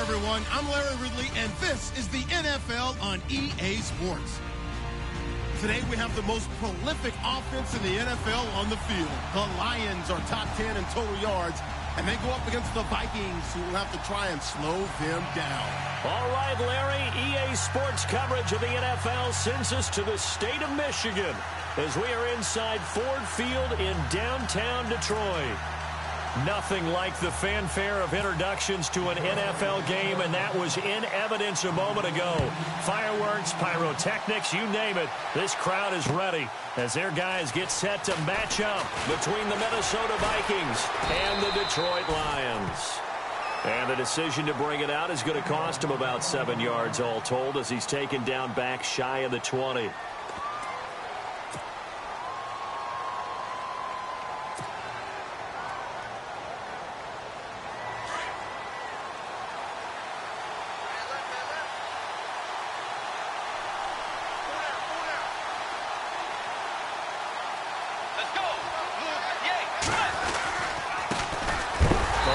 everyone. I'm Larry Ridley, and this is the NFL on EA Sports. Today, we have the most prolific offense in the NFL on the field. The Lions are top 10 in total yards, and they go up against the Vikings, who will have to try and slow them down. All right, Larry, EA Sports coverage of the NFL sends us to the state of Michigan as we are inside Ford Field in downtown Detroit. Nothing like the fanfare of introductions to an NFL game, and that was in evidence a moment ago. Fireworks, pyrotechnics, you name it. This crowd is ready as their guys get set to match up between the Minnesota Vikings and the Detroit Lions. And the decision to bring it out is going to cost him about 7 yards all told as he's taken down back shy of the 20.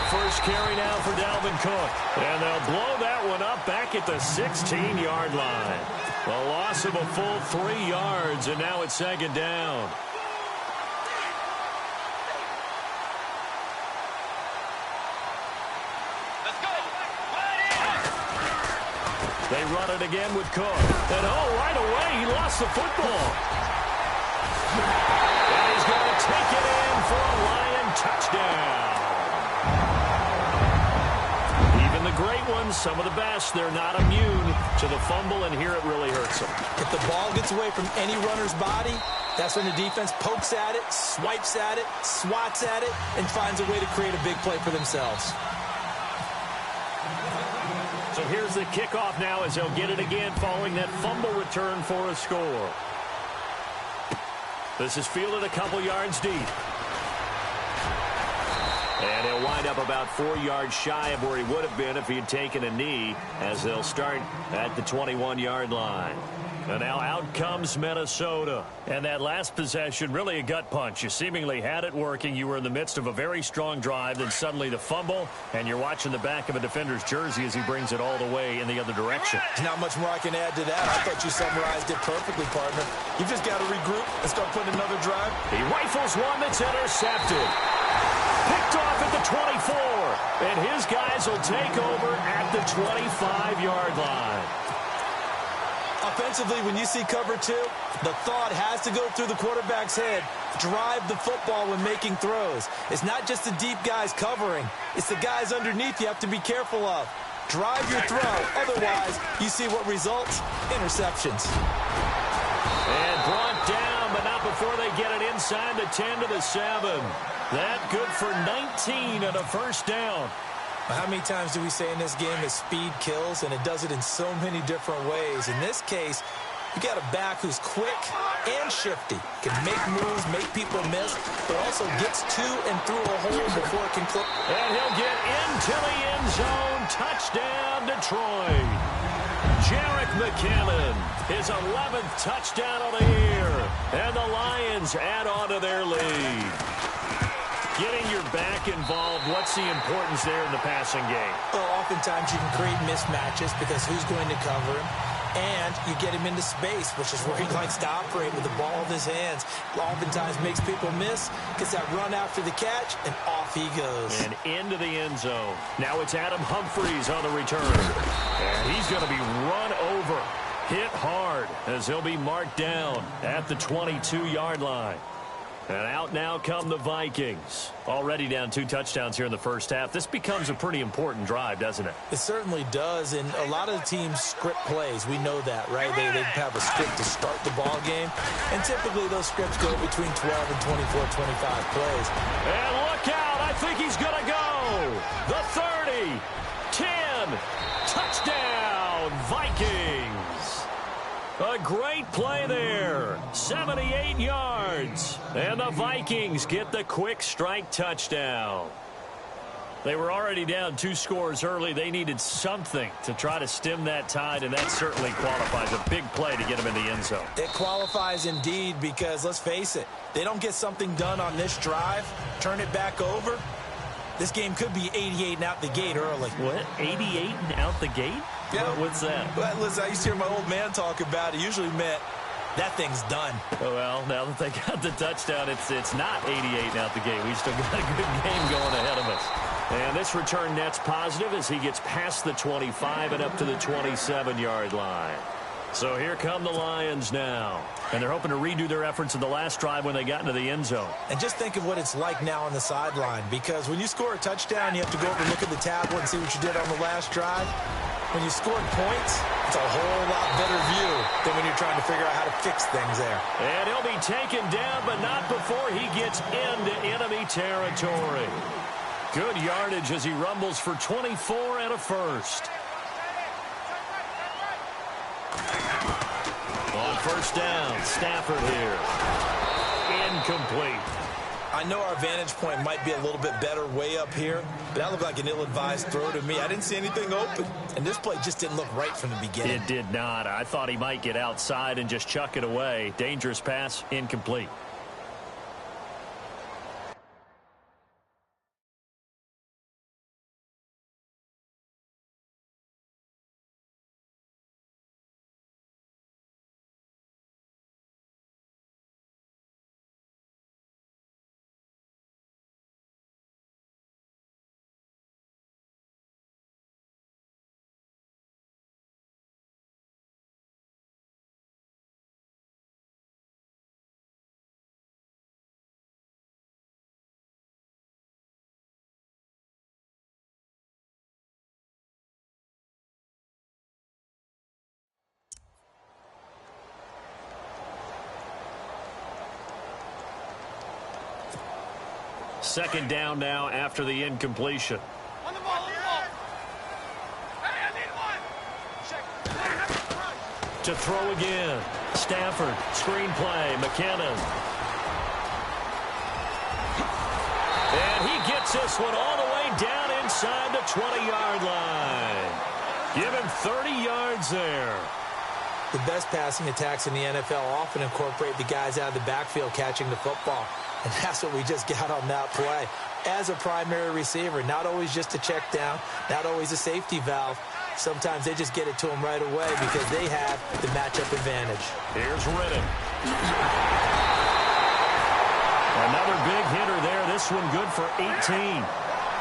First carry now for Dalvin Cook. And they'll blow that one up back at the 16-yard line. A loss of a full 3 yards, and now it's second down. Let's go. They run it again with Cook. And right away, he lost the football. And he's going to take it in for a Lion touchdown. The great ones, some of the best, they're not immune to the fumble, and here it really hurts them. If the ball gets away from any runner's body, that's when the defense pokes at it, swipes at it, swats at it, and finds a way to create a big play for themselves. So here's the kickoff now as they'll get it again following that fumble return for a score. This is fielded a couple yards deep. And he'll wind up about 4 yards shy of where he would have been if he had taken a knee, as they'll start at the 21-yard line. And now out comes Minnesota. And that last possession, really a gut punch. You seemingly had it working. You were in the midst of a very strong drive. Then suddenly the fumble, and you're watching the back of a defender's jersey as he brings it all the way in the other direction. There's not much more I can add to that. I thought you summarized it perfectly, partner. You've just got to regroup and start putting another drive. He rifles one that's intercepted. Picked off at the 24, and his guys will take over at the 25-yard line. Offensively, when you see cover two, the thought has to go through the quarterback's head. Drive the football when making throws. It's not just the deep guys covering. It's the guys underneath you have to be careful of. Drive your throw. Otherwise, you see what results? Interceptions. And brought down, but not before they get it inside the 10 to the 7. That good for 19 and a first down. How many times do we say in this game that speed kills, and it does it in so many different ways? In this case, you got a back who's quick and shifty, can make moves, make people miss, but also gets to and through a hole before it can clip. And he'll get into the end zone. Touchdown, Detroit. Jerick McKinnon, his 11th touchdown of the year. And the Lions add on to their lead. Getting your back involved, what's the importance there in the passing game? Well, oftentimes you can create mismatches because who's going to cover him? And you get him into space, which is where he likes to operate with the ball in his hands. Oftentimes makes people miss, gets that run after the catch, and off he goes. And into the end zone. Now it's Adam Humphries on the return. And he's going to be run over, hit hard, as he'll be marked down at the 22-yard line. And out now come the Vikings. Already down 2 touchdowns here in the first half. This becomes a pretty important drive, doesn't it? It certainly does, and a lot of the teams script plays. We know that, right? They have a script to start the ball game, and typically those scripts go between 12 and 24, 25 plays. And look out! I think he's going to go! The 30, 10, touchdown, Vikings! A great play there. 78 yards. And the Vikings get the quick strike touchdown. They were already down 2 scores early. They needed something to try to stem that tide, and that certainly qualifies. A big play to get them in the end zone. It qualifies indeed because, let's face it, they don't get something done on this drive, turn it back over, This game could be 88 and out the gate early. What? 88 and out the gate? Yeah. What's that? Well, listen, I used to hear my old man talk about it. Usually meant that thing's done. Well, now that they got the touchdown, it's not 88 and out the gate. We still got a good game going ahead of us. And this return net's positive as he gets past the 25 and up to the 27-yard line. So here come the Lions now. And they're hoping to redo their efforts in the last drive when they got into the end zone. And just think of what it's like now on the sideline, because when you score a touchdown, you have to go over and look at the tablet and see what you did on the last drive. When you scored points, it's a whole lot better view than when you're trying to figure out how to fix things there. And he'll be taken down, but not before he gets into enemy territory. Good yardage as he rumbles for 24 and a first. On first down, Stafford here. Incomplete. I know our vantage point might be a little bit better way up here, but that looked like an ill-advised throw to me. I didn't see anything open, and this play just didn't look right from the beginning. It did not. I thought he might get outside and just chuck it away. Dangerous pass, incomplete. Second down now after the incompletion. On the ball, on the ball. Hey, I need one. Check. To throw again. Stafford, screen play, McKinnon. And he gets this one all the way down inside the 20-yard line. Give him 30 yards there. The best passing attacks in the NFL often incorporate the guys out of the backfield catching the football. And that's what we just got on that play. As a primary receiver, not always just a check down, not always a safety valve. Sometimes they just get it to them right away because they have the matchup advantage. Here's Riddick. Another big hitter there. This one good for 18.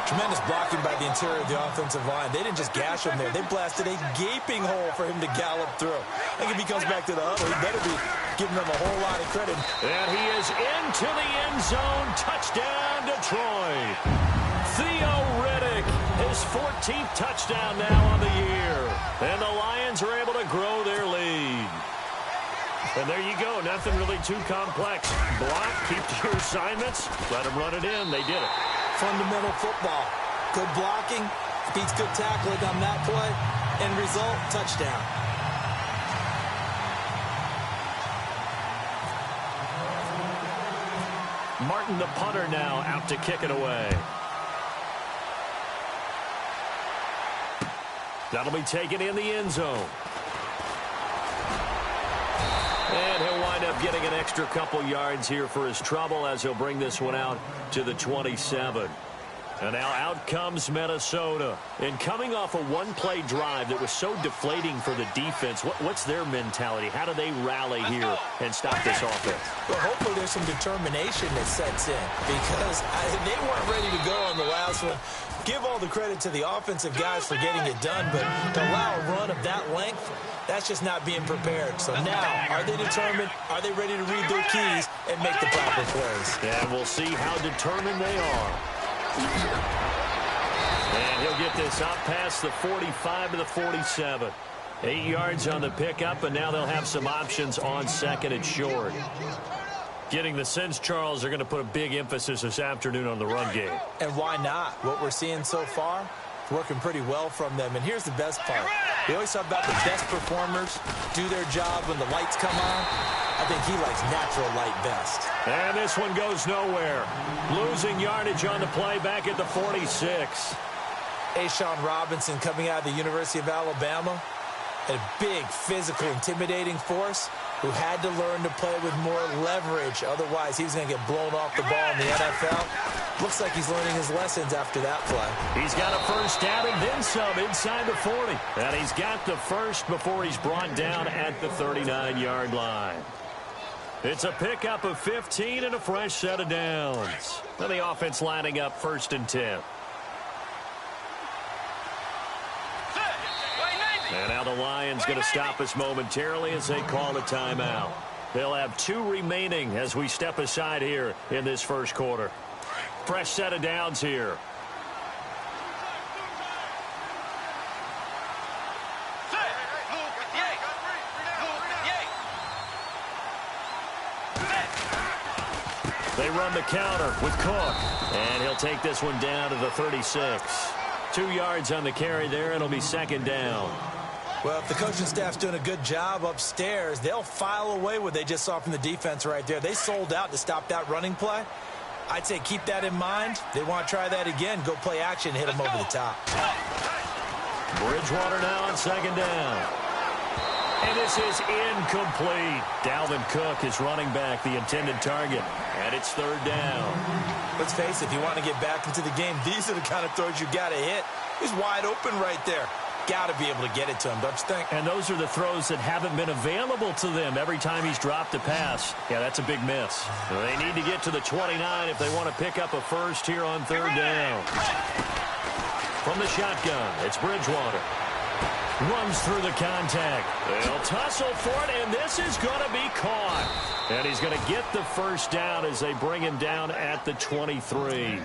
Tremendous blocking by the interior of the offensive line. They didn't just gash him there. They blasted a gaping hole for him to gallop through. I think if he comes back to the huddle, he better be giving them a whole lot of credit. And he is into the end zone. Touchdown, Detroit. Theo Riddick, his 14th touchdown now on the year. And the Lions are able to grow their lead. And there you go. Nothing really too complex. Block, keep to your assignments, let them run it in. They did it. Fundamental football. Good blocking, beats good tackling on that play. End result, touchdown. Martin, the punter, now out to kick it away. That'll be taken in the end zone. And he'll wind up getting an extra couple yards here for his trouble as he'll bring this one out to the 27. And now out comes Minnesota. And coming off a one-play drive that was so deflating for the defense, what's their mentality? How do they rally here and stop this offense? Well, hopefully there's some determination that sets in because they weren't ready to go on the last one. Give all the credit to the offensive guys for getting it done, but to allow a run of that length, that's just not being prepared. So now, are they determined? Are they ready to read their keys and make the proper plays? And we'll see how determined they are. And he'll get this up past the 45 to the 47. 8 yards on the pickup, and now they'll have some options on second and short. Getting the sense, Charles, they're going to put a big emphasis this afternoon on the run game. And why not? What we're seeing so far, working pretty well from them. And here's the best part. We always talk about the best performers do their job when the lights come on. I think he likes natural light best. And this one goes nowhere. Losing yardage on the play back at the 46. Ashawn Robinson coming out of the University of Alabama. A big, physical, intimidating force. who had to learn to play with more leverage. Otherwise, he was going to get blown off the ball in the NFL. Looks like he's learning his lessons after that play. He's got a first down and then some inside the 40. And he's got the first before he's brought down at the 39-yard line. It's a pickup of 15 and a fresh set of downs. And the offense lining up 1st and 10. And now the Lions going to stop us momentarily as they call a timeout. They'll have 2 remaining as we step aside here in this first quarter. Fresh set of downs here. They run the counter with Cook. And he'll take this one down to the 36. 2 yards on the carry there. It'll be 2nd down. Well, if the coaching staff's doing a good job upstairs, they'll file away what they just saw from the defense right there. They sold out to stop that running play. I'd say keep that in mind. They want to try that again. Go play action, hit them over the top. Bridgewater now on 2nd down. And this is incomplete. Dalvin Cook is running back the intended target. And it's 3rd down. Let's face it, if you want to get back into the game, these are the kind of throws you got to hit. He's wide open right there. Got to be able to get it to him, don't you think? And those are the throws that haven't been available to them every time he's dropped a pass. Yeah, that's a big miss. They need to get to the 29 if they want to pick up a first here on 3rd down. From the shotgun, it's Bridgewater. Runs through the contact. They'll tussle for it, and this is going to be caught. And he's going to get the first down as they bring him down at the 23.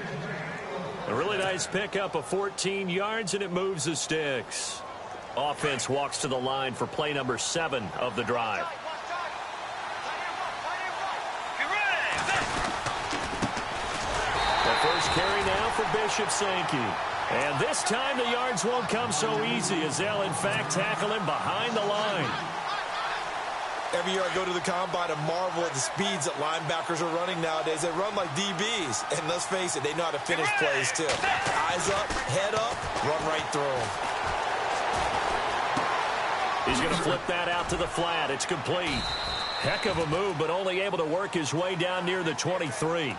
A really nice pickup of 14 yards, and it moves the sticks. Offense walks to the line for play number 7 of the drive. The first carry now for Bishop Sankey. And this time the yards won't come so easy as they'll, in fact, tackle him behind the line. Every year I go to the combine and marvel at the speeds that linebackers are running nowadays. They run like DBs. And let's face it, they know how to finish plays too. Eyes up, head up, run right through them. He's going to flip that out to the flat. It's complete. Heck of a move, but only able to work his way down near the 23.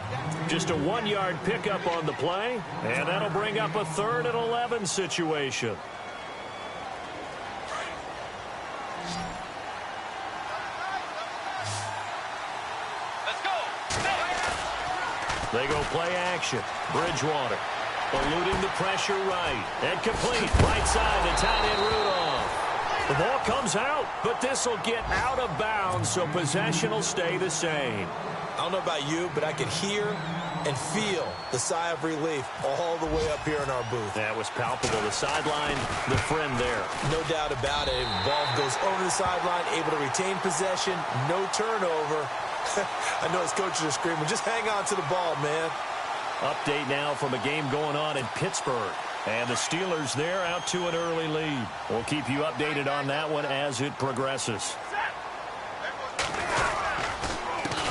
Just a 1-yard pickup on the play, and that'll bring up a 3rd and 11 situation. They go play action. Bridgewater eluding the pressure right. And complete. Right side to tight end Rudolph. The ball comes out, but this will get out of bounds, so possession will stay the same. I don't know about you, but I could hear and feel the sigh of relief all the way up here in our booth. That was palpable. The sideline, the friend there. No doubt about it. Ball goes over the sideline, able to retain possession, no turnover. I know his coaches are screaming, just hang on to the ball, man. Update now from a game going on in Pittsburgh. And the Steelers there out to an early lead. We'll keep you updated on that one as it progresses.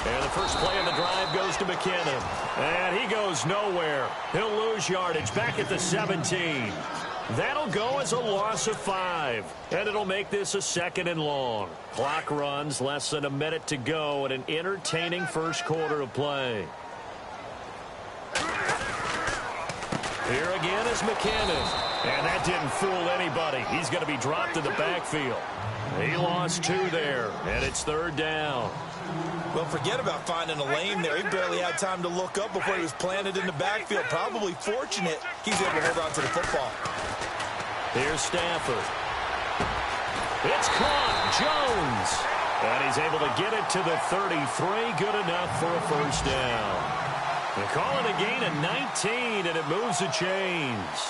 And the first play of the drive goes to McKinnon. And he goes nowhere. He'll lose yardage back at the 17. That'll go as a loss of 5. And it'll make this a 2nd and long. Clock runs, less than a minute to go in an entertaining first quarter of play. Here again is McKinnon. And that didn't fool anybody. He's going to be dropped in the backfield. He lost 2 there, and it's 3rd down. Well, forget about finding a lane there. He barely had time to look up before he was planted in the backfield. Probably fortunate he's able to hold on to the football. Here's Stafford. It's caught. Jones. And he's able to get it to the 33. Good enough for a first down. They call it a gain of 19, and it moves the chains.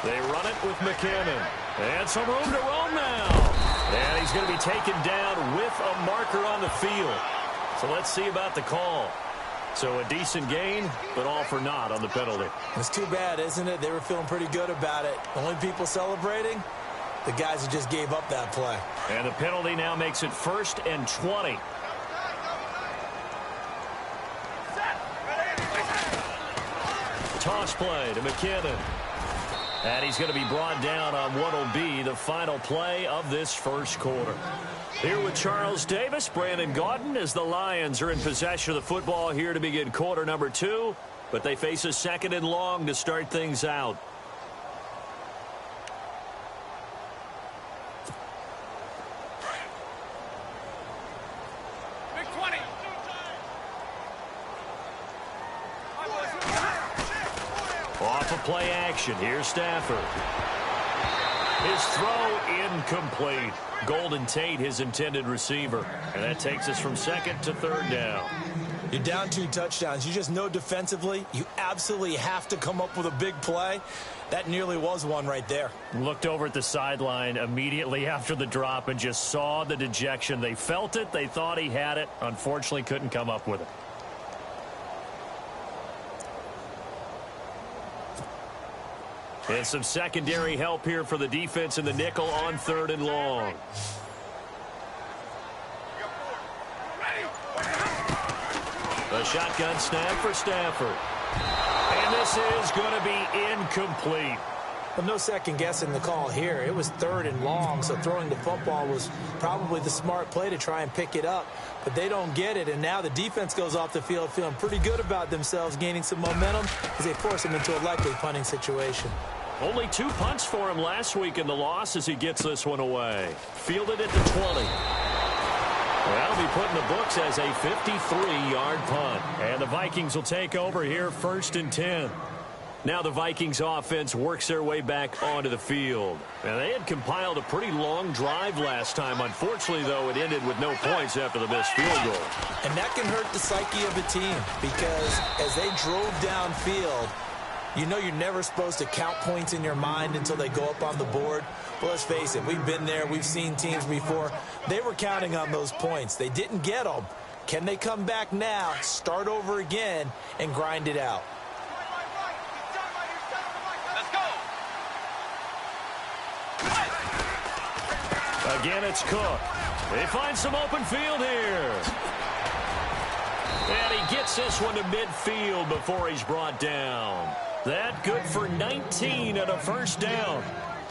They run it with McKinnon. And some room to roam now. And he's going to be taken down with a marker on the field. So let's see about the call. So a decent gain, but all for naught on the penalty. It's too bad, isn't it? They were feeling pretty good about it. The only people celebrating, the guys who just gave up that play. And the penalty now makes it 1st and 20. toss play to McKinnon. And he's going to be brought down on what will be the final play of this first quarter. Here with Charles Davis, Brandon Gaudin, as the Lions are in possession of the football here to begin quarter number 2. But they face a 2nd and long to start things out. Big 20. Off of play action. Here's Stafford. His throw incomplete. Golden Tate, his intended receiver. And that takes us from 2nd to 3rd down. You're down 2 touchdowns. You just know defensively you absolutely have to come up with a big play. That nearly was one right there. Looked over at the sideline immediately after the drop and just saw the dejection. They felt it. They thought he had it. Unfortunately, couldn't come up with it. And some secondary help here for the defense in the nickel on 3rd and long. A shotgun snap for Stafford. And this is going to be incomplete. Well, no second guessing the call here. It was 3rd and long, so throwing the football was probably the smart play to try and pick it up. But they don't get it, and now the defense goes off the field feeling pretty good about themselves, gaining some momentum as they force them into a likely punting situation. Only 2 punts for him last week in the loss as he gets this one away. Fielded at the 20. That'll be put in the books as a 53-yard punt. And the Vikings will take over here 1st and 10. Now the Vikings offense works their way back onto the field. And they had compiled a pretty long drive last time. Unfortunately, though, it ended with no points after the missed field goal. And that can hurt the psyche of a team because as they drove downfield, you know you're never supposed to count points in your mind until they go up on the board. But let's face it, we've been there. We've seen teams before. They were counting on those points. They didn't get them. Can they come back now, start over again, and grind it out? Let's go. Again, it's Cook. They find some open field here. And he gets this one to midfield before he's brought down. That good for 19 and a 1st down.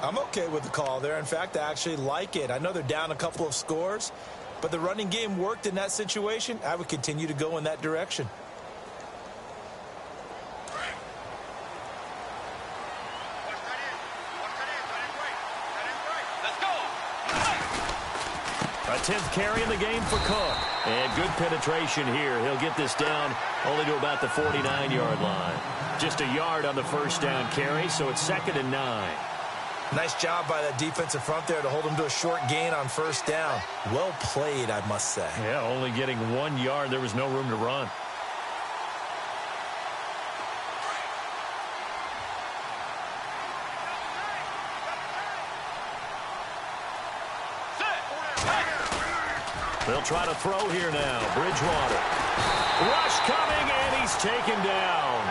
I'm okay with the call there. In fact, I actually like it. I know they're down a couple of scores, but the running game worked in that situation. I would continue to go in that direction. Let's go. A 10th carry in the game for Cook. And good penetration here. He'll get this down only to about the 49-yard line. Just a yard on the 1st down carry, so it's 2nd and 9. Nice job by that defensive front there to hold him to a short gain on 1st down. Well played, I must say. Yeah, only getting 1 yard. There was no room to run. They'll try to throw here now. Bridgewater. Rush coming, and he's taken down.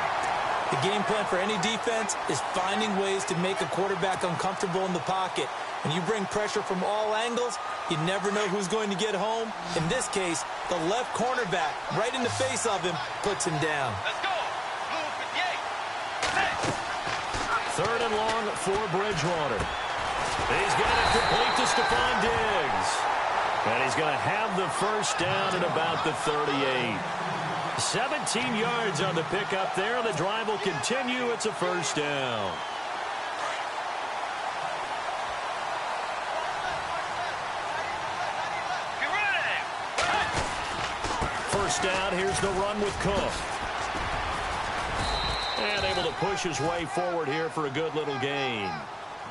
The game plan for any defense is finding ways to make a quarterback uncomfortable in the pocket. When you bring pressure from all angles, you never know who's going to get home. In this case, the left cornerback, right in the face of him, puts him down. Let's go. Blue 58. 3rd and long for Bridgewater. He's got it complete to Stephon Diggs. And he's going to have the 1st down at about the 38. 17 yards on the pickup there. The drive will continue. It's a 1st down. Get ready. 1st down. Here's the run with Cook. And able to push his way forward here for a good little gain.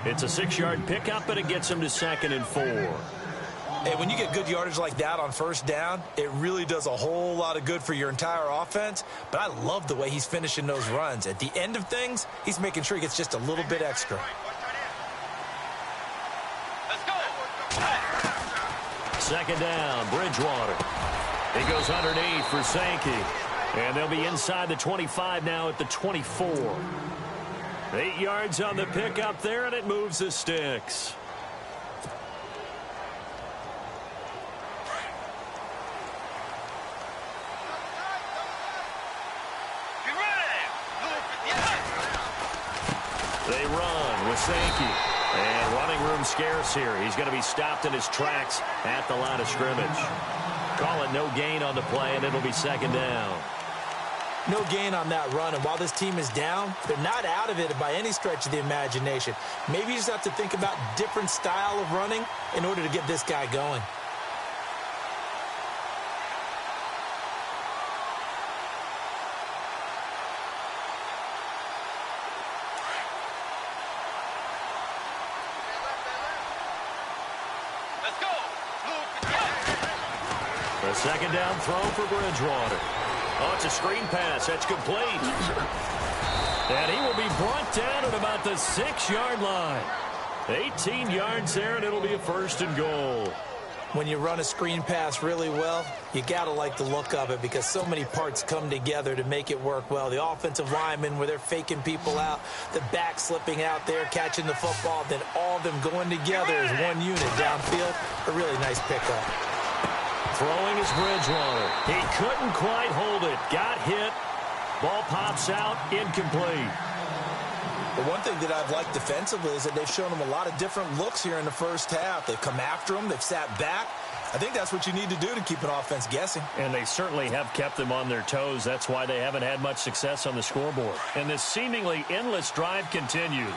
It's a 6-yard pickup, and it gets him to 2nd and 4. Hey, when you get good yardage like that on 1st down, it really does a whole lot of good for your entire offense. But I love the way he's finishing those runs. At the end of things, he's making sure he gets just a little bit extra. Let's go. 2nd down, Bridgewater. He goes underneath for Sankey. And they'll be inside the 25 now at the 24. 8 yards on the pickup there, and it moves the sticks. Get ready. Blue 58. They run with Sankey. And running room scarce here. He's going to be stopped in his tracks at the line of scrimmage. Call it no gain on the play, and it'll be second down. No gain on that run, and while this team is down, they're not out of it by any stretch of the imagination. Maybe you just have to think about different style of running in order to get this guy going. Let's go. The second down throw for Bridgewater. Oh, it's a screen pass. That's complete. And he will be brought down at about the 6-yard line. 18 yards there, and it'll be a first and goal. When you run a screen pass really well, you got to like the look of it because so many parts come together to make it work well. The offensive linemen, where they're faking people out, the back slipping out there, catching the football, then all of them going together as one unit downfield. A really nice pickup. Throwing is Bridgewater. He couldn't quite hold it. Got hit. Ball pops out. Incomplete. The one thing that I've liked defensively is that they've shown them a lot of different looks here in the first half. They've come after them. They've sat back. I think that's what you need to do to keep an offense guessing. And they certainly have kept them on their toes. That's why they haven't had much success on the scoreboard. And this seemingly endless drive continues.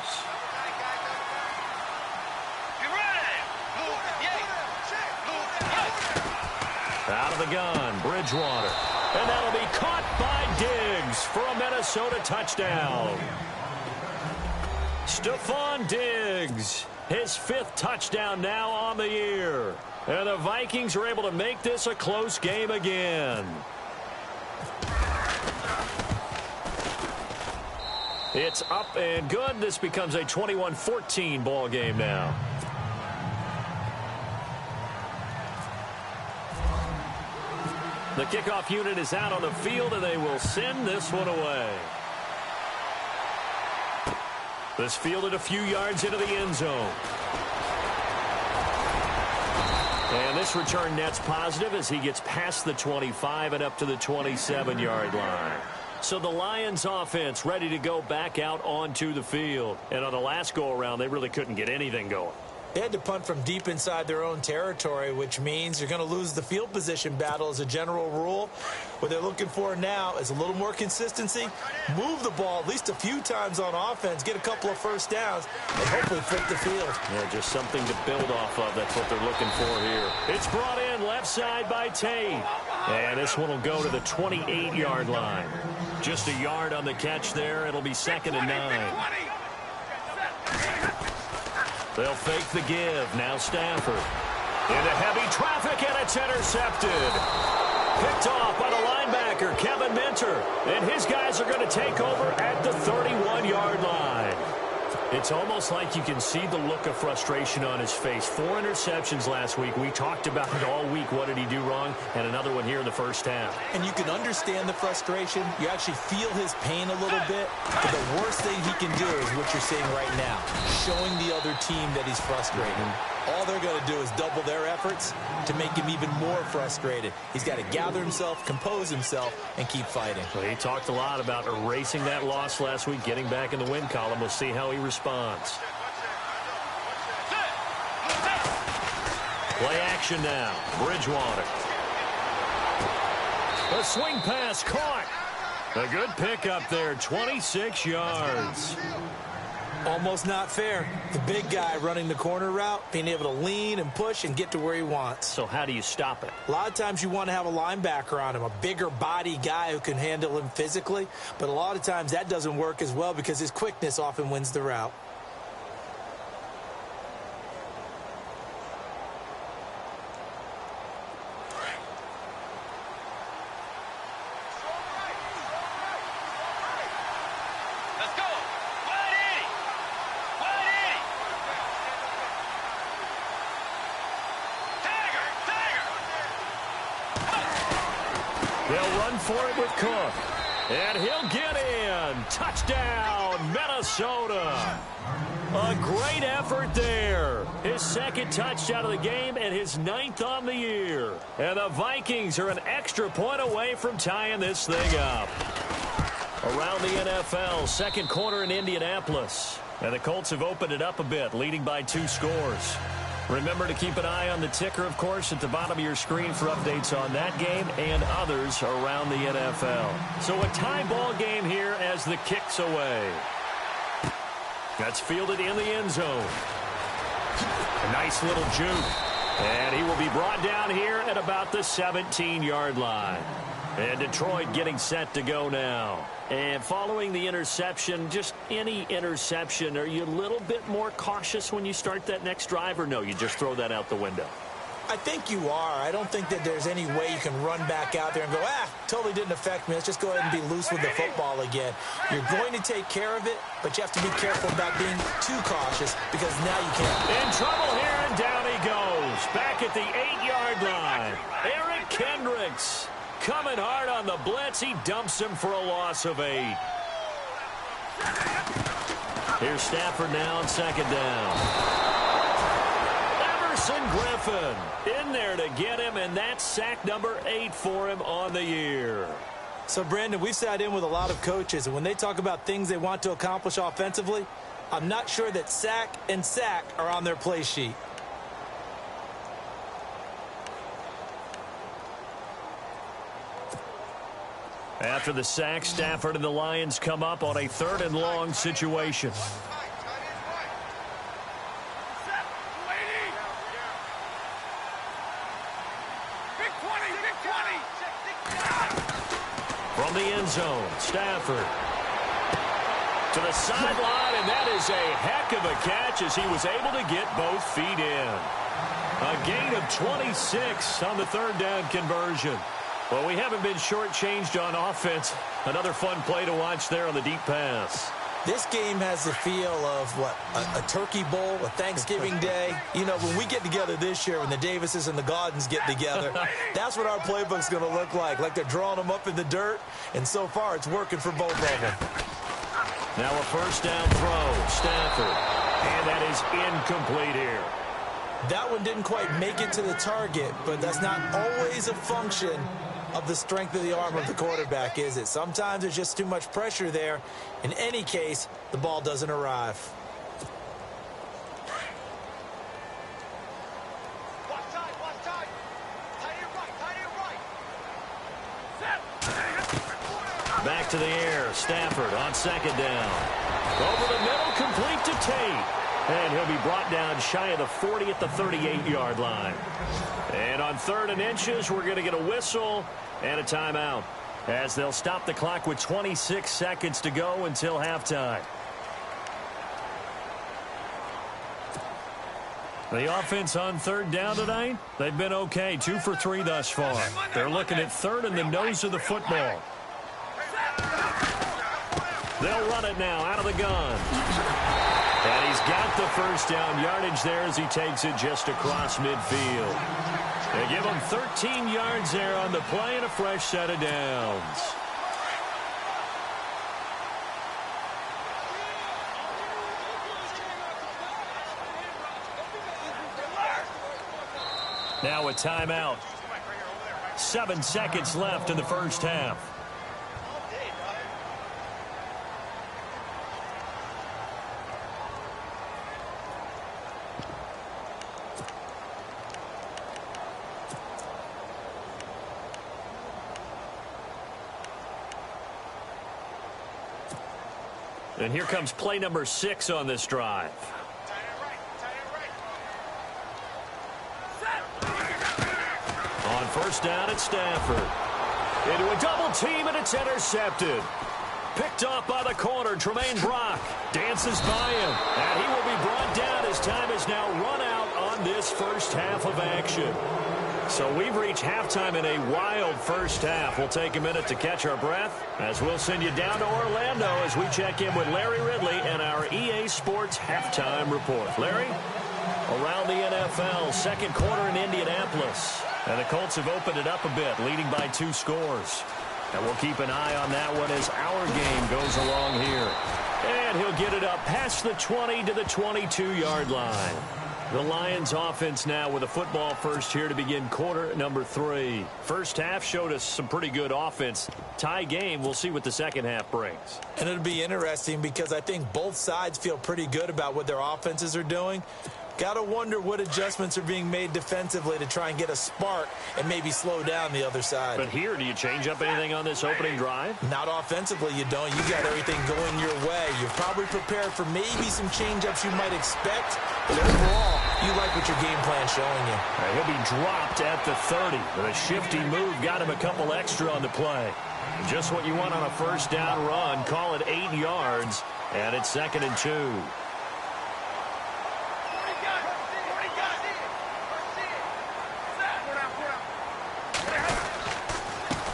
Out of the gun, Bridgewater. And that'll be caught by Diggs for a Minnesota touchdown. Stephon Diggs, his 5th touchdown now on the year. And the Vikings are able to make this a close game again. It's up and good. This becomes a 21-14 ball game now. The kickoff unit is out on the field, and they will send this one away. This fielded a few yards into the end zone. And this return net's positive as he gets past the 25 and up to the 27-yard line. So the Lions offense ready to go back out onto the field. And on the last go-around, they really couldn't get anything going. They had to punt from deep inside their own territory, which means you're going to lose the field position battle as a general rule. What they're looking for now is a little more consistency, move the ball at least a few times on offense, get a couple of first downs, and hopefully flip the field. Yeah, just something to build off of. That's what they're looking for here. It's brought in left side by Tate. And this one will go to the 28-yard line. Just a yard on the catch there. It'll be 2nd and 9. They'll fake the give. Now Stafford. Into heavy traffic, and it's intercepted. Picked off by the linebacker, Kevin Minter. And his guys are going to take over at the 31-yard line. It's almost like you can see the look of frustration on his face. 4 interceptions last week. We talked about it all week. What did he do wrong? And another one here in the first half. And you can understand the frustration. You actually feel his pain a little bit. But the worst thing he can do is what you're seeing right now, showing the other team that he's frustrated. All they're going to do is double their efforts to make him even more frustrated. He's got to gather himself, compose himself, and keep fighting. So he talked a lot about erasing that loss last week, getting back in the win column. We'll see how he responds. Play action now. Bridgewater. A swing pass caught. A good pickup there, 26 yards. Almost not fair. The big guy running the corner route, being able to lean and push and get to where he wants. So how do you stop it? A lot of times you want to have a linebacker on him, a bigger body guy who can handle him physically. But a lot of times that doesn't work as well because his quickness often wins the route. They'll run for it with Cook. And he'll get in. Touchdown, Minnesota. A great effort there. His 2nd touchdown of the game and his 9th on the year. And the Vikings are an extra point away from tying this thing up. Around the NFL, 2nd quarter in Indianapolis. And the Colts have opened it up a bit, leading by 2 scores. Remember to keep an eye on the ticker, of course, at the bottom of your screen for updates on that game and others around the NFL. So a tie ball game here as the kick's away. That's fielded in the end zone. A nice little juke. And he will be brought down here at about the 17-yard line. And Detroit getting set to go now. And following the interception, just any interception, are you a little bit more cautious when you start that next drive, or no, you just throw that out the window? I think you are. I don't think that there's any way you can run back out there and go, totally didn't affect me. Let's just go ahead and be loose with the football again. You're going to take care of it, but you have to be careful about being too cautious because now you can't. In trouble here, and down he goes. Back at the 8-yard line. Eric Kendricks coming hard on the blitz. He dumps him for a loss of 8. Here's Stafford now on 2nd down. Griffin in there to get him, and that's sack number 8 for him on the year. So, Brandon, we've sat in with a lot of coaches, and when they talk about things they want to accomplish offensively, I'm not sure that sack and sack are on their play sheet. After the sack, Stafford and the Lions come up on a 3rd and long situation. From the end zone, Stafford to the sideline, and that is a heck of a catch as he was able to get both feet in. A gain of 26 on the 3rd down conversion. Well, we haven't been shortchanged on offense. Another fun play to watch there on the deep pass. This game has the feel of, a turkey bowl, a Thanksgiving day. You know, when we get together this year, when the Davises and the Gaudens get together, that's what our playbook's going to look like they're drawing them up in the dirt, and so far it's working for both of them. Now a 1st down throw, Stafford, and that is incomplete here. That one didn't quite make it to the target, but that's not always a function of the strength of the arm of the quarterback, is it? Sometimes there's just too much pressure there. In any case, the ball doesn't arrive. Back to the air, Stafford on 2nd down. Over the middle, complete to Tate. And he'll be brought down shy of the 40 at the 38-yard line. And on 3rd and inches, we're going to get a whistle and a timeout as they'll stop the clock with 26 seconds to go until halftime. The offense on 3rd down tonight, they've been okay. 2 for 3 thus far. They're looking at 3rd and the nose of the football. They'll run it now out of the gun. And he's got the 1st down yardage there as he takes it just across midfield. They give him 13 yards there on the play and a fresh set of downs. Now a timeout. 7 seconds left in the 1st half. And here comes play number 6 on this drive. On 1st down, it's Stafford. Into a double team, and it's intercepted. Picked off by the corner, Tremaine Brock dances by him. And he will be brought down as time is now run out on this 1st half of action. So we've reached halftime in a wild 1st half. We'll take a minute to catch our breath as we'll send you down to Orlando as we check in with Larry Ridley and our EA Sports Halftime Report. Larry? Around the NFL, 2nd quarter in Indianapolis. And the Colts have opened it up a bit, leading by 2 scores. And we'll keep an eye on that one as our game goes along here. And he'll get it up past the 20 to the 22-yard line. The Lions offense now with a football first here to begin quarter number 3. First half showed us some pretty good offense. Tie game, we'll see what the second half brings. And it'll be interesting because I think both sides feel pretty good about what their offenses are doing. Got to wonder what adjustments are being made defensively to try and get a spark and maybe slow down the other side. But here, do you change up anything on this opening drive? Not offensively, you don't. You got everything going your way. You're probably prepared for maybe some change-ups you might expect. But overall, you like what your game plan's showing you. He'll be dropped at the 30. With a shifty move, got him a couple extra on the play. Just what you want on a first down run. Call it 8 yards, and it's 2nd and 2.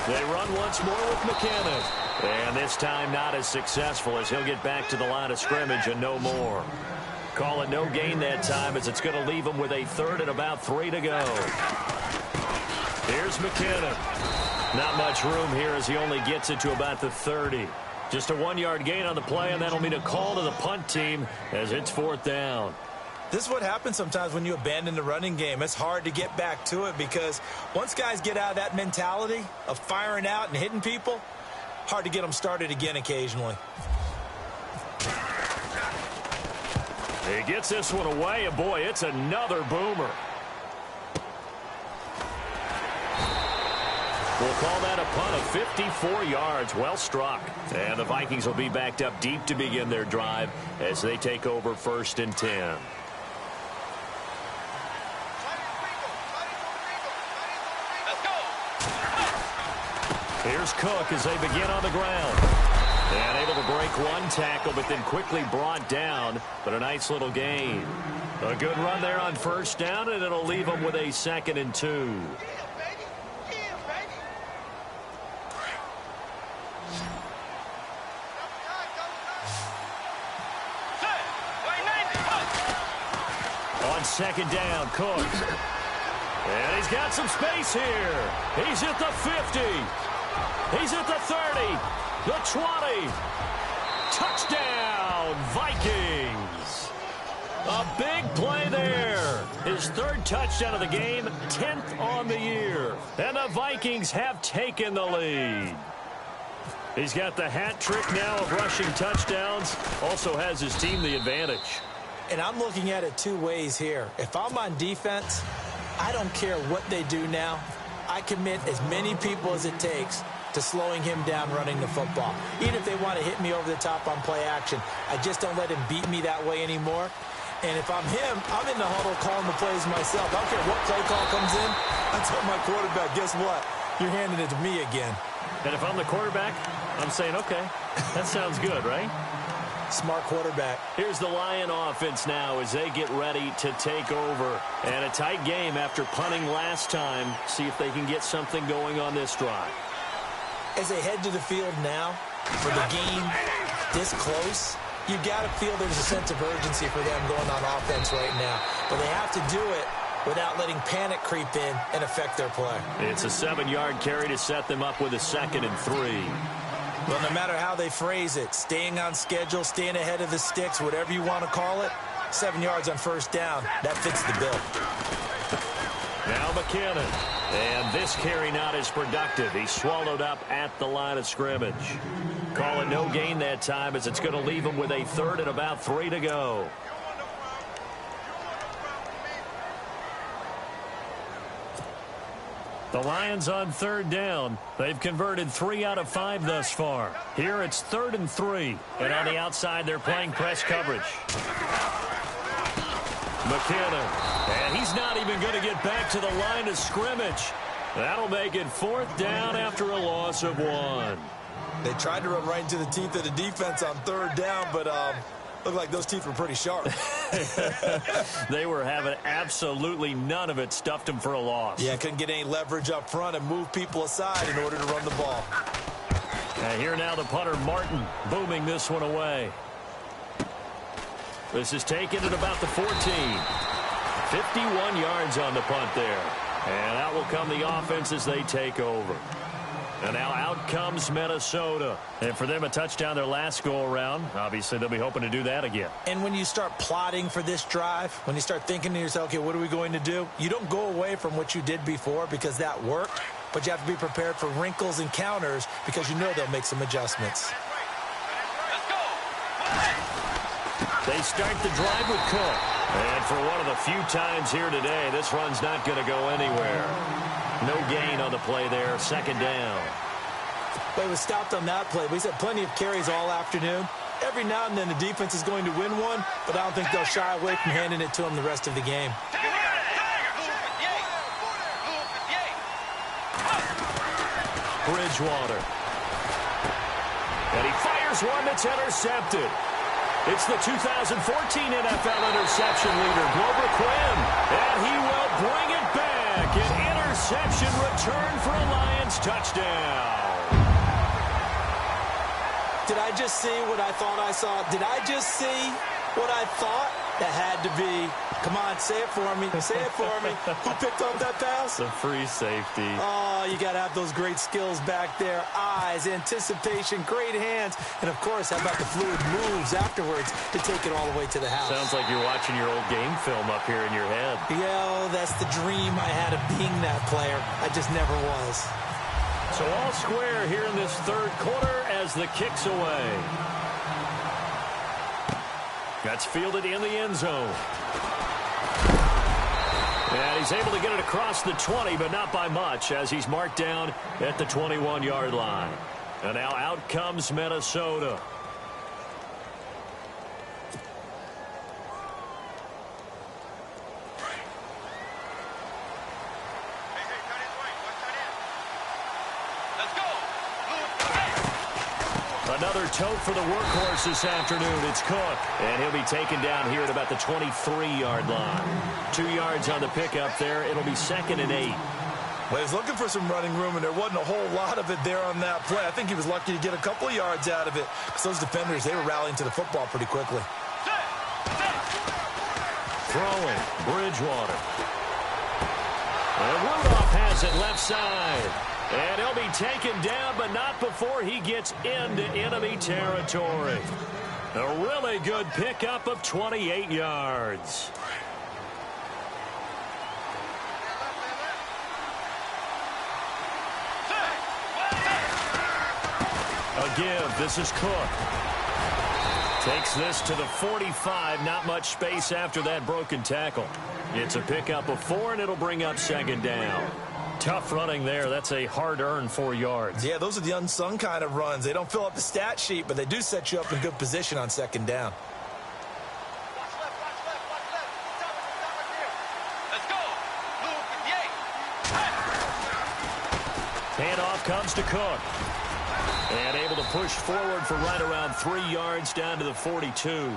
They run once more with McKinnon. And this time not as successful as he'll get back to the line of scrimmage and no more. Call it no gain that time as it's going to leave him with a 3rd and about 3 to go. Here's McKinnon. Not much room here as he only gets it to about the 30. Just a 1-yard gain on the play, and that'll mean a call to the punt team as it's 4th down. This is what happens sometimes when you abandon the running game. It's hard to get back to it because once guys get out of that mentality of firing out and hitting people, hard to get them started again occasionally. He gets this one away, and boy, it's another boomer. We'll call that a punt of 54 yards. Well struck. And the Vikings will be backed up deep to begin their drive as they take over 1st and 10. Here's Cook as they begin on the ground. And able to break one tackle, but then quickly brought down. But a nice little gain. A good run there on 1st down, and it'll leave them with a 2nd and 2. On 2nd down, Cook. And he's got some space here. He's at the 50. He's at the 30. The 20. Touchdown, Vikings. A big play there. His 3rd touchdown of the game, 10th on the year. And the Vikings have taken the lead. He's got the hat trick now of rushing touchdowns. Also has his team the advantage. And I'm looking at it 2 ways here. If I'm on defense, I don't care what they do now. I commit as many people as it takes to slowing him down running the football. Even if they want to hit me over the top on play action, I just don't let him beat me that way anymore. And if I'm him, I'm in the huddle calling the plays myself. I don't care what play call comes in. I tell my quarterback, guess what? You're handing it to me again. And if I'm the quarterback, I'm saying, okay, that sounds good, right? Smart quarterback. Here's the Lion offense now as they get ready to take over. And a tight game after punting last time. See if they can get something going on this drive. As they head to the field now, for the game this close, you got to feel there's a sense of urgency for them going on offense right now. But they have to do it without letting panic creep in and affect their play. It's a 7-yard carry to set them up with a 2nd and 3. Well, no matter how they phrase it, staying on schedule, staying ahead of the sticks, whatever you want to call it, 7 yards on 1st down, that fits the bill. Now McKinnon. And this carry not as productive. He's swallowed up at the line of scrimmage. Call it no gain that time as it's going to leave him with a 3rd and about 3 to go. The Lions on 3rd down. They've converted 3 out of 5 thus far. Here it's 3rd and 3. And on the outside, they're playing press coverage. McKinnon. And he's not even going to get back to the line of scrimmage. That'll make it 4th down after a loss of 1. They tried to run right into the teeth of the defense on 3rd down, but looked like those teeth were pretty sharp. They were having absolutely none of it. Stuffed him for a loss. Yeah, couldn't get any leverage up front and move people aside in order to run the ball. And here now the punter, Martin, booming this one away. This is taken at about the 14. 51 yards on the punt there. And out will come the offense as they take over. And now out comes Minnesota. And for them, a touchdown their last go-around. Obviously, they'll be hoping to do that again. And when you start plotting for this drive, when you start thinking to yourself, okay, what are we going to do? You don't go away from what you did before because that worked. But you have to be prepared for wrinkles and counters because you know they'll make some adjustments. They start the drive with Cook. And for one of the few times here today, this run's not going to go anywhere. No gain on the play there. Second down. But he was stopped on that play. But he's had plenty of carries all afternoon. Every now and then the defense is going to win one, but I don't think they'll shy away from handing it to him the rest of the game. Bridgewater. And he fires one that's intercepted. It's the 2014 NFL interception leader, Glover Quinn. And he will bring it back. An interception return for a Lions touchdown. Did I just see what I thought I saw? Did I just see what I thought? That had to be. Come on, say it for me. Say it for me. Who picked up that pass? The free safety. Oh, you got to have those great skills back there. Eyes, anticipation, great hands. And, of course, how about the fluid moves afterwards to take it all the way to the house? Sounds like you're watching your old game film up here in your head. Yeah, that's the dream I had of being that player. I just never was. So all square here in this third quarter as the kick's away. That's fielded in the end zone. And he's able to get it across the 20, but not by much, as he's marked down at the 21-yard line. And now out comes Minnesota. Another tote for the workhorse this afternoon. It's Cook, and he'll be taken down here at about the 23-yard line. 2 yards on the pickup there. It'll be 2nd and 8. Well, he was looking for some running room, and there wasn't a whole lot of it there on that play. I think he was lucky to get a couple of yards out of it because those defenders, they were rallying to the football pretty quickly. Throwing, Bridgewater. And Rudolph has it left side. And he'll be taken down, but not before he gets into enemy territory. A really good pickup of 28 yards. A give. This is Cook. Takes this to the 45. Not much space after that broken tackle. It's a pickup of 4, and it'll bring up 2nd down. Tough running there. That's a hard-earned 4 yards. Yeah, those are the unsung kind of runs. They don't fill up the stat sheet, but they do set you up in good position on 2nd down. Let's go. Handoff comes to Cook. And able to push forward for right around 3 yards down to the 42.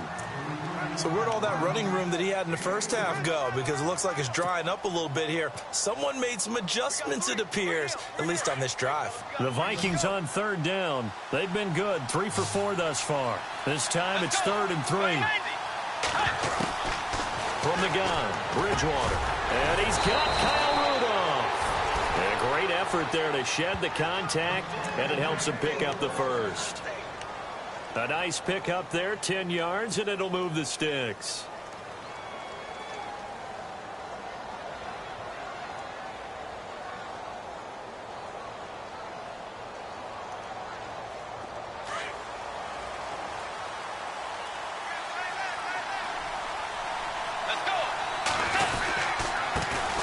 So where'd all that running room that he had in the first half go? Because it looks like it's drying up a little bit here. Someone made some adjustments, it appears, at least on this drive. The Vikings on 3rd down. They've been good, 3 for 4 thus far. This time it's 3rd and 3. From the gun, Bridgewater. And he's got Kyle Rudolph. And a great effort there to shed the contact, and it helps him pick up the first. A nice pick up there, 10 yards, and it'll move the sticks.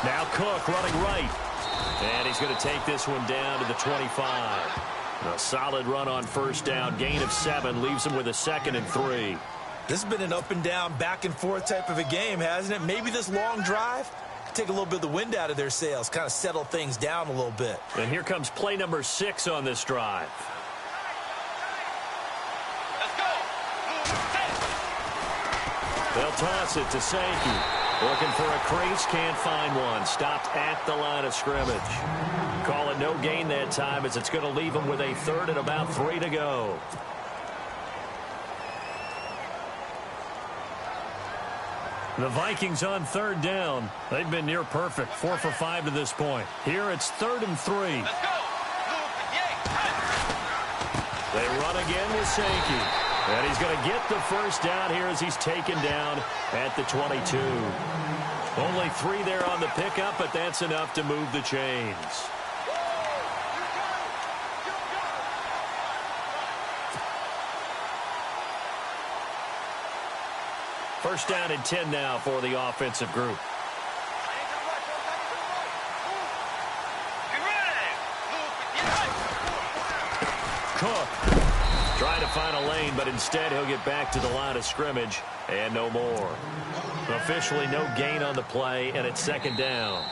Now Cook running right. And he's going to take this one down to the 25. A solid run on 1st down. Gain of 7 leaves him with a 2nd and 3. This has been an up and down, back and forth type of a game, hasn't it? Maybe this long drive could take a little bit of the wind out of their sails, kind of settle things down a little bit. And here comes play number 6 on this drive. Let's go. They'll toss it to Sankey. Looking for a crease, can't find one. Stopped at the line of scrimmage. Call it no gain that time as it's going to leave him with a 3rd and about 3 to go. The Vikings on 3rd down. They've been near perfect, 4 for 5 to this point. Here it's 3rd and 3. Let's go. They run again with Sankey. And he's going to get the first down here as he's taken down at the 22. Only 3 there on the pickup, but that's enough to move the chains. First down and 10 now for the offensive group. Cook trying to find a lane, but instead he'll get back to the line of scrimmage and no more. Officially no gain on the play, and it's second down.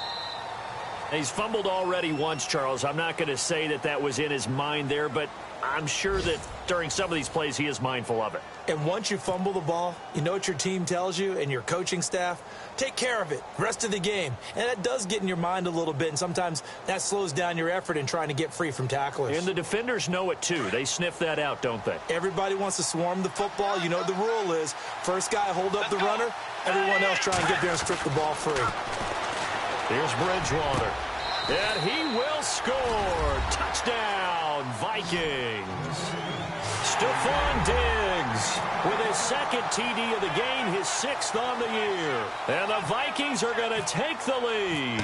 He's fumbled already once, Charles. I'm not going to say that that was in his mind there, but I'm sure that during some of these plays he is mindful of it. And once you fumble the ball, you know what your team tells you and your coaching staff? Take care of it. Rest of the game. And that does get in your mind a little bit, and sometimes that slows down your effort in trying to get free from tacklers. And the defenders know it too. They sniff that out, don't they? Everybody wants to swarm the football. You know what the rule is. First guy hold up the runner. Everyone else try and get there and strip the ball free. Here's Bridgewater. And he will score. Touchdown, Vikings. Stephon Diggs with his second TD of the game, his 6th on the year. And the Vikings are going to take the lead.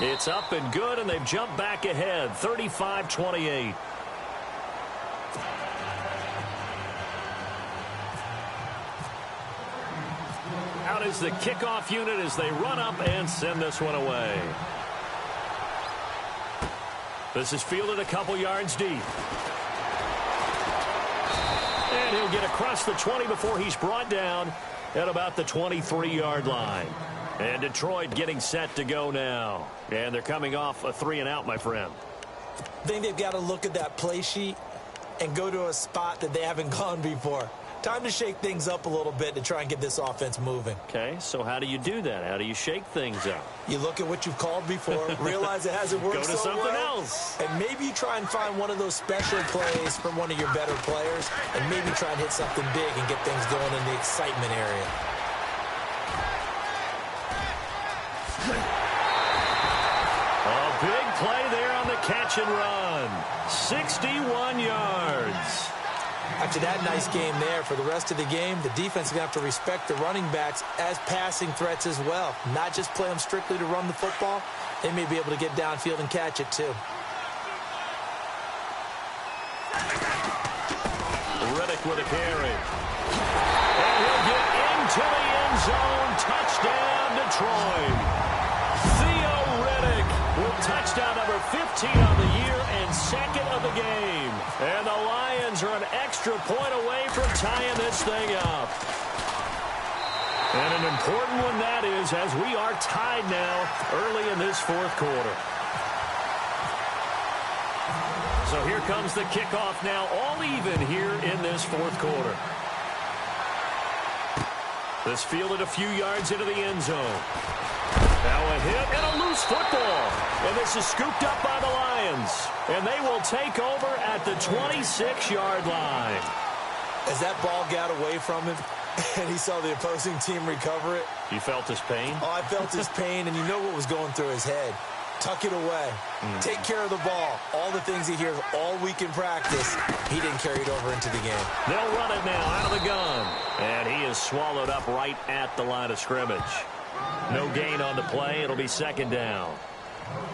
It's up and good, and they've jumped back ahead, 35-28. Out is the kickoff unit as they run up and send this one away. This is fielded a couple yards deep. And he'll get across the 20 before he's brought down at about the 23-yard line. And Detroit getting set to go now. And they're coming off a 3-and-out, my friend. I think they've got to look at that play sheet and go to a spot that they haven't gone before. Time to shake things up a little bit to try and get this offense moving. Okay, so how do you do that? How do you shake things up? You look at what you've called before, realize it hasn't worked Go to so something well, else. and maybe you try and find one of those special plays from one of your better players, and maybe try and hit something big and get things going in the excitement area. A big play there on the catch and run. 61 yards. After that nice game there, for the rest of the game, the defense is going to have to respect the running backs as passing threats as well. Not just play them strictly to run the football. They may be able to get downfield and catch it too. Riddick with a carry. And he'll get into the end zone. Touchdown, Detroit. Theo Riddick with touchdown number 15 on the year and 2nd of the game. And the Lions are an extra point away from tying this thing up. And an important one that is, as we are tied now early in this 4th quarter. So here comes the kickoff now, all even here in this 4th quarter. This fielded a few yards into the end zone. Now a hit and a loose football. And this is scooped up by the Lions. And they will take over at the 26-yard line. As that ball got away from him and he saw the opposing team recover it. You felt his pain? Oh, I felt his pain, and you know what was going through his head. Tuck it away. Take care of the ball. All the things he hears all week in practice, he didn't carry it over into the game. They'll run it now out of the gun. And he is swallowed up right at the line of scrimmage. No gain on the play. It'll be second down.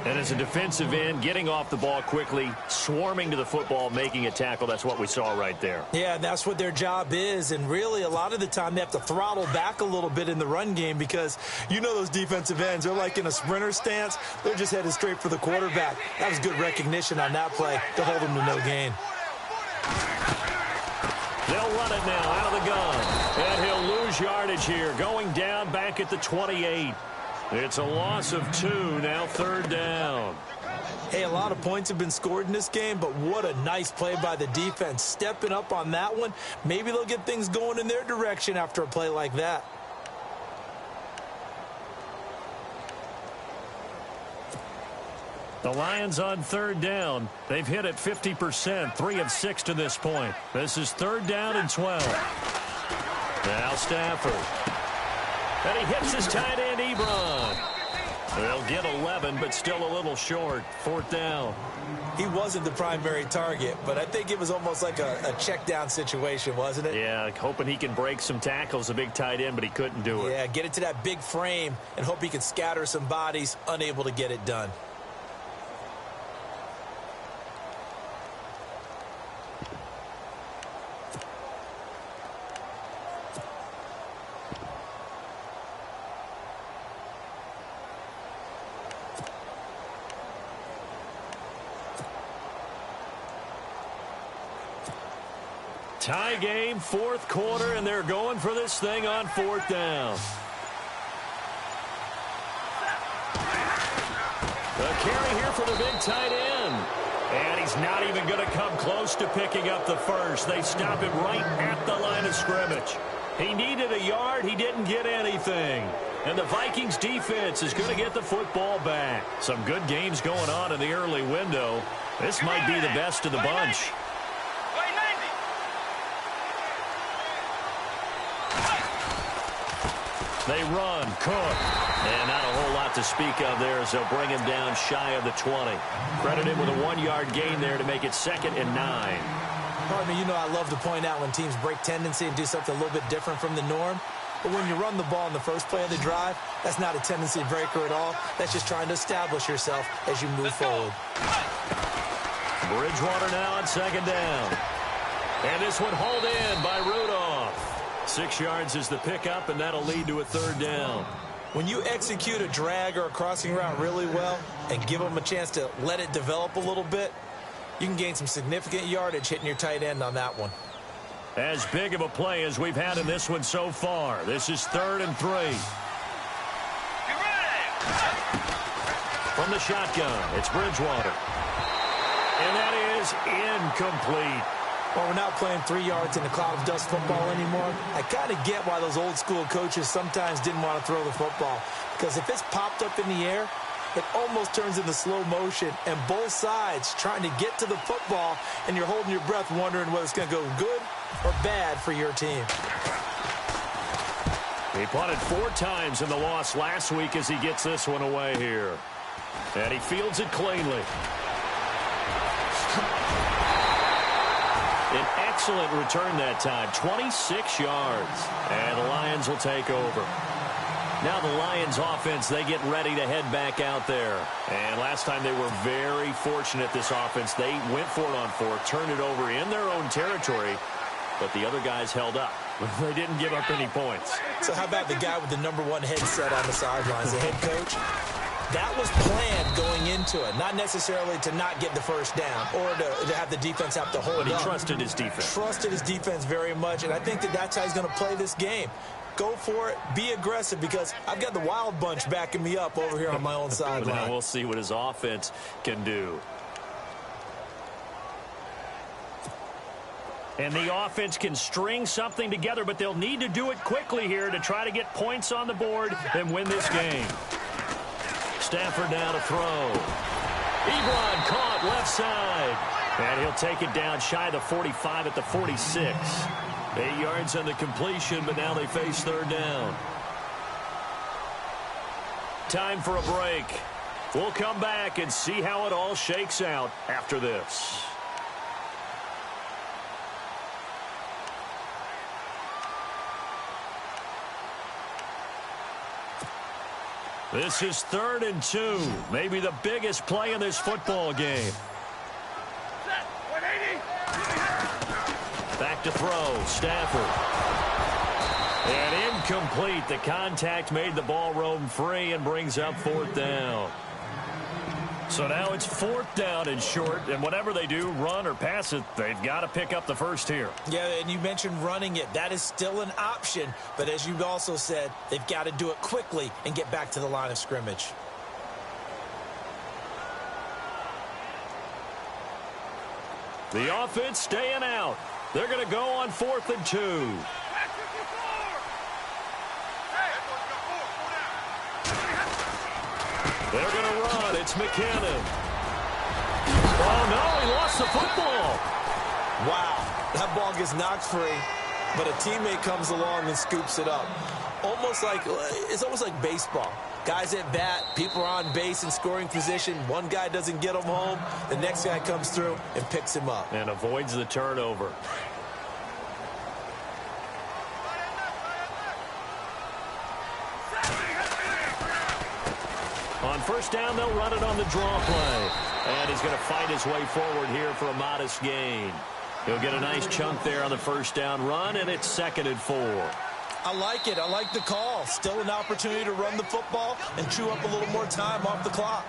And as a defensive end, getting off the ball quickly, swarming to the football, making a tackle, that's what we saw right there. Yeah, that's what their job is. And really, a lot of the time, they have to throttle back a little bit in the run game because you know those defensive ends, they're like in a sprinter stance. They're just headed straight for the quarterback. That was good recognition on that play to hold them to no gain. They'll run it now out of the gun. And he'll lose yardage here, going down back at the 28. It's a loss of 2, now 3rd down. Hey, a lot of points have been scored in this game, but what a nice play by the defense. Stepping up on that one, maybe they'll get things going in their direction after a play like that. The Lions on 3rd down. They've hit it 50%, 3 of 6 to this point. This is 3rd down and 12. Now Stafford. And he hits his tight end, Ebron. They'll get 11, but still a little short. 4th down. He wasn't the primary target, but I think it was almost like a check down situation, wasn't it? Yeah, hoping he can break some tackles, a big tight end, but he couldn't do it. Yeah, get it to that big frame and hope he can scatter some bodies, unable to get it done. Tie game, 4th quarter, and they're going for this thing on 4th down. The carry here for the big tight end. And he's not even going to come close to picking up the first. They stop him right at the line of scrimmage. He needed a yard. He didn't get anything. And the Vikings defense is going to get the football back. Some good games going on in the early window. This might be the best of the bunch. They run, Cook, and not a whole lot to speak of there as they'll bring him down shy of the 20. Credit him with a 1-yard gain there to make it 2nd and 9. Pardon me, you know I love to point out when teams break tendency and do something a little bit different from the norm. But when you run the ball in the first play of the drive, that's not a tendency breaker at all. That's just trying to establish yourself as you move forward. Bridgewater now on 2nd down. And this one hauled in by Rudolph. 6 yards is the pickup, and that'll lead to a 3rd down. When you execute a drag or a crossing route really well and give them a chance to let it develop a little bit, you can gain some significant yardage hitting your tight end on that one. As big of a play as we've had in this one so far. This is 3rd and 3. From the shotgun, it's Bridgewater. And that is incomplete. Well, we're not playing 3 yards in a cloud of dust football anymore. I kind of get why those old school coaches sometimes didn't want to throw the football. Because if it's popped up in the air, it almost turns into slow motion. And both sides trying to get to the football, and you're holding your breath wondering whether it's going to go good or bad for your team. He punted 4 times in the loss last week as he gets this one away here. And he fields it cleanly. An excellent return that time, 26 yards. And the Lions will take over. Now the Lions offense, they get ready to head back out there. And last time they were very fortunate, this offense. They went for it on 4, turned it over in their own territory, but the other guys held up. They didn't give up any points. So how about the guy with the #1 headset on the sidelines, the head coach? That was planned going into it, not necessarily to not get the first down or to have the defense have to hold up. But he trusted his defense. Trusted his defense very much, and I think that's how he's going to play this game. Go for it, be aggressive, because I've got the wild bunch backing me up over here on my own sideline. Now we'll see what his offense can do. And the offense can string something together, but they'll need to do it quickly here to try to get points on the board and win this game. Stafford now to throw. Ebron caught left side. And he'll take it down shy of the 45 at the 46. 8 yards on the completion, but now they face 3rd down. Time for a break. We'll come back and see how it all shakes out after this. This is 3rd and 2. Maybe the biggest play in this football game. Back to throw. Stafford. And incomplete. The contact made the ball roam free and brings up 4th down. So now it's 4th down and short, and whatever they do, run or pass it, they've got to pick up the first here. Yeah, and you mentioned running it. That is still an option, but as you also said, they've got to do it quickly and get back to the line of scrimmage. The offense staying out. They're going to go on 4th and 2. They're going to run. It's McKinnon. Oh, no, he lost the football. Wow, that ball gets knocked free. but a teammate comes along and scoops it up. It's almost like baseball. Guys at bat, people are on base in scoring position. One guy doesn't get him home. The next guy comes through and picks him up. And avoids the turnover. On first down, they'll run it on the draw play. And he's going to fight his way forward here for a modest gain. He'll get a nice chunk there on the first down run, and it's 2nd and 4. I like it. I like the call. Still an opportunity to run the football and chew up a little more time off the clock.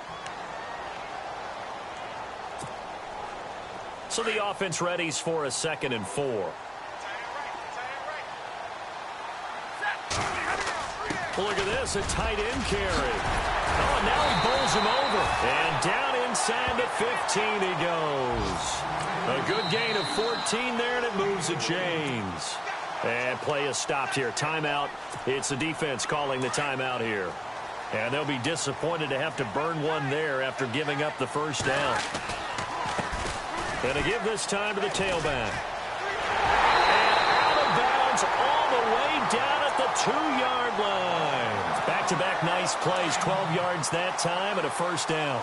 So the offense readies for a 2nd and 4. Well, look at this, a tight end carry. Oh, and now he bowls him over. And down inside the 15 he goes. A good gain of 14 there, and it moves the chains. And play is stopped here. Timeout. It's the defense calling the timeout here. And they'll be disappointed to have to burn one there after giving up the first down. And to give this time to the tailback. And out of bounds all the way down at the 2-yard line. Back-to-back nice plays. 12 yards that time and a first down.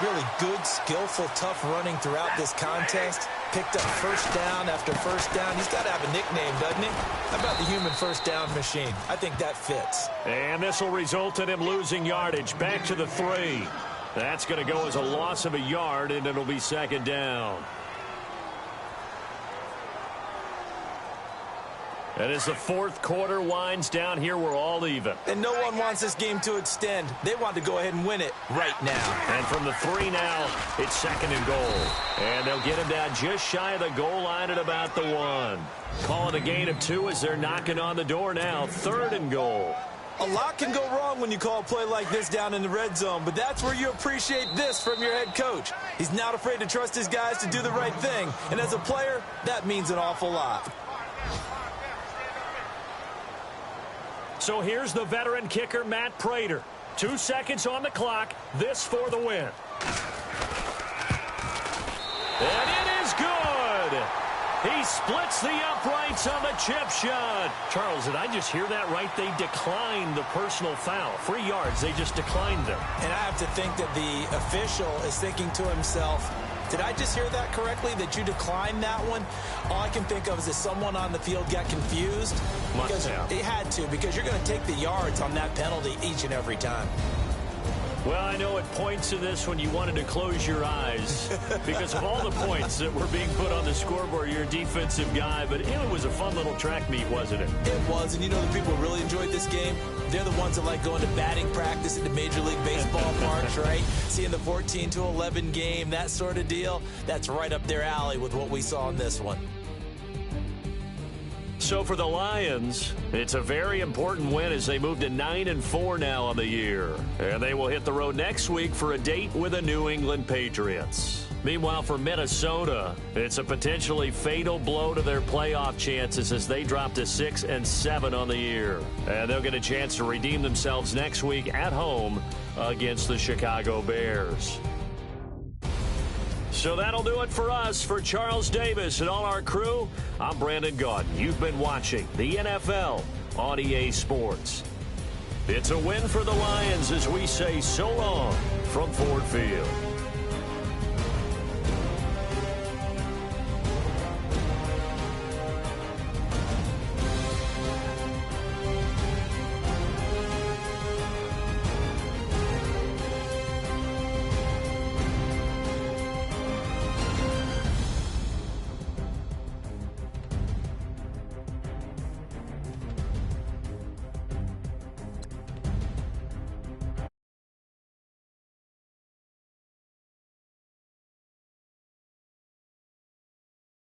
Really good, skillful, tough running throughout this contest. Picked up first down after first down. He's got to have a nickname, doesn't he? How about the human first down machine? I think that fits. And this will result in him losing yardage. Back to the 3. That's going to go as a loss of a yard, and it'll be 2nd down. And as the 4th quarter winds down here, we're all even. And no one wants this game to extend. They want to go ahead and win it right now. And from the 3 now, it's 2nd and goal. And they'll get him down just shy of the goal line at about the 1. Calling a gain of 2 as they're knocking on the door now. 3rd and goal. A lot can go wrong when you call a play like this down in the red zone, but that's where you appreciate this from your head coach. He's not afraid to trust his guys to do the right thing. And as a player, that means an awful lot. So here's the veteran kicker, Matt Prater. 2 seconds on the clock. This for the win. And it is good. He splits the uprights on the chip shot. Charles, did I just hear that right? They declined the personal foul. 3 yards, they just declined them. And I have to think that the official is thinking to himself, did I just hear that correctly, that you declined that one? All I can think of is that someone on the field got confused. Must have. It had to, because you're going to take the yards on that penalty each and every time. Well, I know it points to this when you wanted to close your eyes because of all the points that were being put on the scoreboard. You're a defensive guy, but it was a fun little track meet, wasn't it? It was, and you know the people who really enjoyed this game? They're the ones that like going to batting practice at the Major League Baseball parks, right? Seeing the 14-11 game, that sort of deal. That's right up their alley with what we saw in this one. So for the Lions, it's a very important win as they move to 9-4 now on the year. And they will hit the road next week for a date with the New England Patriots. Meanwhile, for Minnesota, it's a potentially fatal blow to their playoff chances as they drop to 6-7 on the year. And they'll get a chance to redeem themselves next week at home against the Chicago Bears. So that'll do it for us. For Charles Davis and all our crew, I'm Brandon Gaudin. You've been watching the NFL on EA Sports. It's a win for the Lions as we say so long from Ford Field.